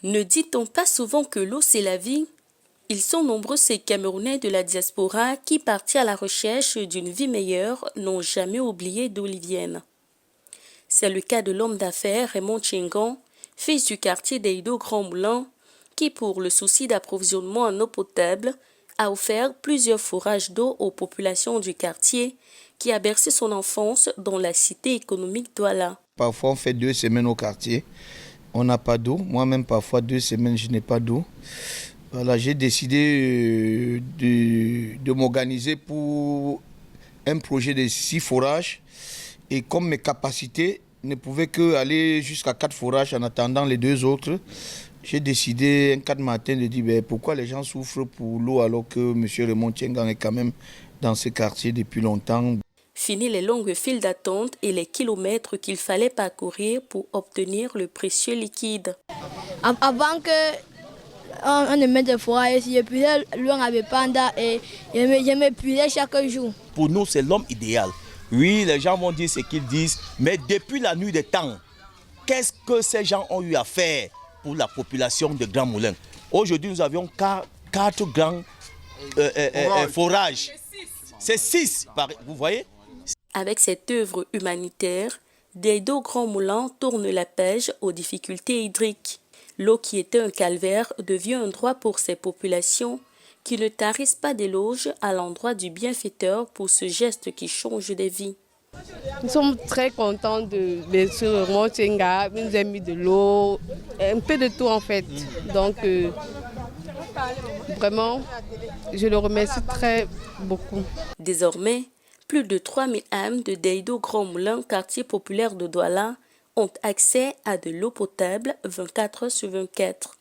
Ne dit-on pas souvent que l'eau c'est la vie? Ils sont nombreux ces Camerounais de la diaspora qui, partis à la recherche d'une vie meilleure, n'ont jamais oublié d'où ils viennent. C'est le cas de l'homme d'affaires Raymond Tchengan, fils du quartier d'Eido Grand Moulin, qui, pour le souci d'approvisionnement en eau potable, a offert plusieurs forages d'eau aux populations du quartier qui a bercé son enfance dans la cité économique Douala. Parfois on fait 2 semaines au quartier, on n'a pas d'eau. Moi-même parfois 2 semaines je n'ai pas d'eau. Voilà, j'ai décidé de m'organiser pour un projet de 6 forages. Et comme mes capacités ne pouvaient qu'aller jusqu'à 4 forages en attendant les 2 autres, j'ai décidé un 4 matin de dire pourquoi les gens souffrent pour l'eau alors que M. Raymond Tchengan est quand même dans ce quartier depuis longtemps. Fini les longues files d'attente et les kilomètres qu'il fallait parcourir pour obtenir le précieux liquide. Avant que on ne mette des forages, je puisais l'eau avec Panda et je m'épuisais chaque jour. Pour nous, c'est l'homme idéal. Oui, les gens vont dire ce qu'ils disent, mais depuis la nuit des temps, qu'est-ce que ces gens ont eu à faire pour la population de Grand Moulin? Aujourd'hui, nous avions 4 grands forages. C'est 6, vous voyez? Avec cette œuvre humanitaire, Deido Grand Moulin tourne la page aux difficultés hydriques. L'eau qui était un calvaire devient un droit pour ces populations qui ne tarissent pas d'éloges à l'endroit du bienfaiteur pour ce geste qui change des vies. Nous sommes très contents de M. Raymond Tchengan, il nous a mis de l'eau, un peu de tout en fait. Donc vraiment, je le remercie très beaucoup. Désormais, plus de 3000 âmes de Deido Grand Moulin, quartier populaire de Douala, ont accès à de l'eau potable 24 heures sur 24.